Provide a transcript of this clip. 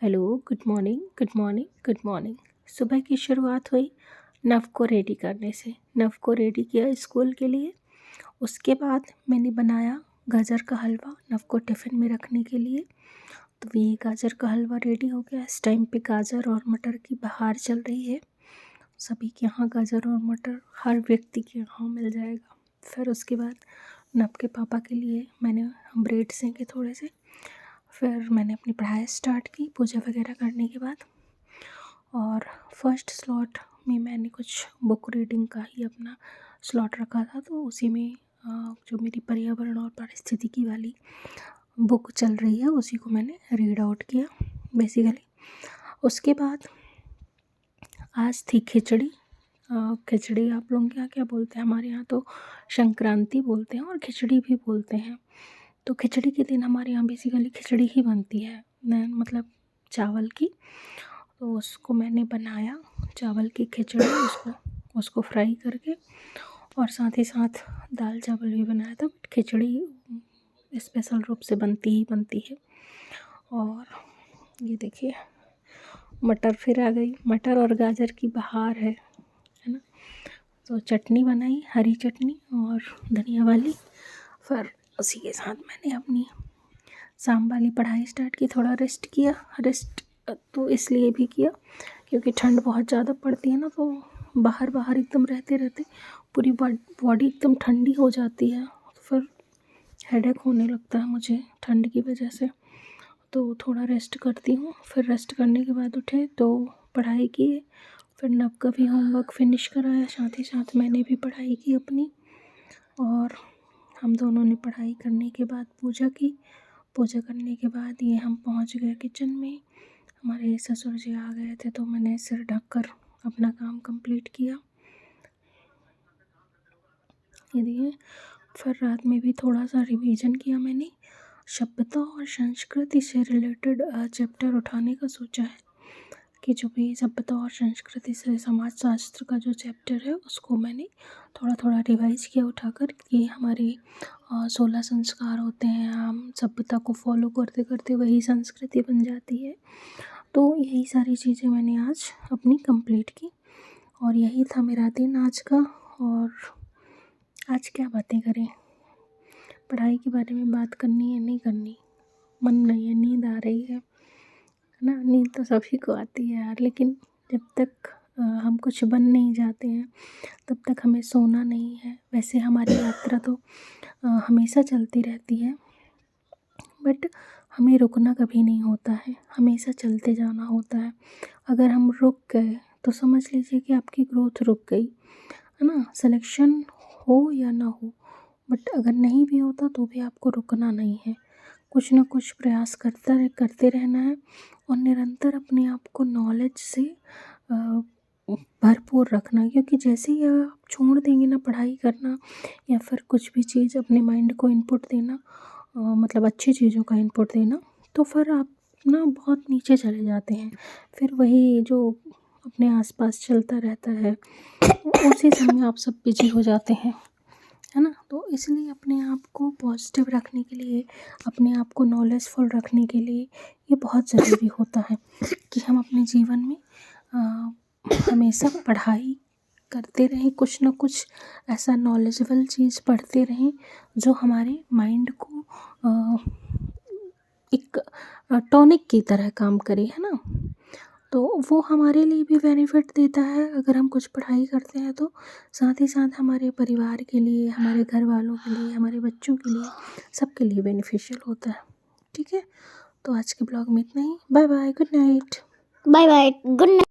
Hello, good morning, good morning, good morning. सुबह की शुरुआत हुई नव को रेडी करने से। नव को रेडी किया स्कूल के लिए। उसके बाद मैंने बनाया गाजर का हलवा नव को टिफ़िन में रखने के लिए। तो ये गाजर का हलवा रेडी हो गया। इस टाइम पे गाजर और मटर की बहार चल रही है। सभी के यहाँ गाजर और मटर हर व्यक्ति के यहाँ मिल जाएगा। फिर उसके बाद नव के पापा के लिए मैंने ब्रेड सेंके थोड़े से। फिर मैंने अपनी पढ़ाई स्टार्ट की पूजा वगैरह करने के बाद। और फर्स्ट स्लॉट में मैंने कुछ बुक रीडिंग का ही अपना स्लॉट रखा था, तो उसी में जो मेरी पर्यावरण और पारिस्थितिकी वाली बुक चल रही है उसी को मैंने रीड आउट किया बेसिकली। उसके बाद आज थी खिचड़ी। खिचड़ी आप लोग के यहाँ क्या बोलते हैं? हमारे यहाँ तो संक्रांति बोलते हैं और खिचड़ी भी बोलते हैं। तो खिचड़ी के दिन हमारे यहाँ बेसिकली खिचड़ी ही बनती है, मतलब चावल की। तो उसको मैंने बनाया, चावल की खिचड़ी, उसको फ्राई करके, और साथ ही साथ दाल चावल भी बनाया था। बट खिचड़ी स्पेशल रूप से बनती है। और ये देखिए मटर फिर आ गई, मटर और गाजर की बहार है ना। तो चटनी बनाई, हरी चटनी और धनिया वाली। फिर उसी के साथ मैंने अपनी शाम वाली पढ़ाई स्टार्ट की। थोड़ा रेस्ट किया। रेस्ट तो इसलिए भी किया क्योंकि ठंड बहुत ज़्यादा पड़ती है ना, तो बाहर एकदम रहते पूरी बॉडी एकदम ठंडी हो जाती है। तो फिर हेडेक होने लगता है मुझे ठंड की वजह से। तो थोड़ा रेस्ट करती हूँ। फिर रेस्ट करने के बाद उठे तो पढ़ाई किए। फिर नव का भी होमवर्क फिनिश कराया, साथ ही साथ मैंने भी पढ़ाई की अपनी। और हम दोनों ने पढ़ाई करने के बाद पूजा की। पूजा करने के बाद ये हम पहुंच गए किचन में। हमारे ससुर जी आ गए थे तो मैंने सिर ढककर अपना काम कंप्लीट किया। ये फिर रात में भी थोड़ा सा रिवीजन किया मैंने। सभ्यता और संस्कृति से रिलेटेड चैप्टर उठाने का सोचा है कि जो भी सभ्यता और संस्कृति से समाज शास्त्र का जो चैप्टर है उसको मैंने थोड़ा रिवाइज किया उठाकर, कि हमारे 16 संस्कार होते हैं, हम सभ्यता को फॉलो करते करते वही संस्कृति बन जाती है। तो यही सारी चीज़ें मैंने आज अपनी कंप्लीट की। और यही था मेरा दिन आज का। और आज क्या बातें करें, पढ़ाई के बारे में बात करनी है नहीं करनी, मन नहीं है, नींद आ रही है ना। नींद तो सभी को आती है यार, लेकिन जब तक हम कुछ बन नहीं जाते हैं तब तक हमें सोना नहीं है। वैसे हमारी यात्रा तो हमेशा चलती रहती है, बट हमें रुकना कभी नहीं होता है, हमेशा चलते जाना होता है। अगर हम रुक गए तो समझ लीजिए कि आपकी ग्रोथ रुक गई, है ना। सिलेक्शन हो या ना हो, बट अगर नहीं भी होता तो भी आपको रुकना नहीं है। कुछ ना कुछ प्रयास करते रहना है और निरंतर अपने आप को नॉलेज से भरपूर रखना है। क्योंकि जैसे ही आप छोड़ देंगे ना पढ़ाई करना या फिर कुछ भी चीज़ अपने माइंड को इनपुट देना, मतलब अच्छी चीज़ों का इनपुट देना, तो फिर आप ना बहुत नीचे चले जाते हैं। फिर वही जो अपने आसपास चलता रहता है उसी समय आप सब बिजी हो जाते हैं, है ना। तो इसलिए अपने आप को पॉजिटिव रखने के लिए, अपने आप को नॉलेजफुल रखने के लिए ये बहुत ज़रूरी होता है कि हम अपने जीवन में हमेशा पढ़ाई करते रहें, कुछ ना कुछ ऐसा नॉलेजेबल चीज़ पढ़ते रहें जो हमारे माइंड को एक टॉनिक की तरह काम करे, है ना। तो वो हमारे लिए भी बेनिफिट देता है अगर हम कुछ पढ़ाई करते हैं तो। साथ ही साथ हमारे परिवार के लिए, हमारे घर वालों के लिए, हमारे बच्चों के लिए, सबके लिए बेनिफिशियल होता है। ठीक है, तो आज के ब्लॉग में इतना ही। Bye bye, good night. Bye bye, good night.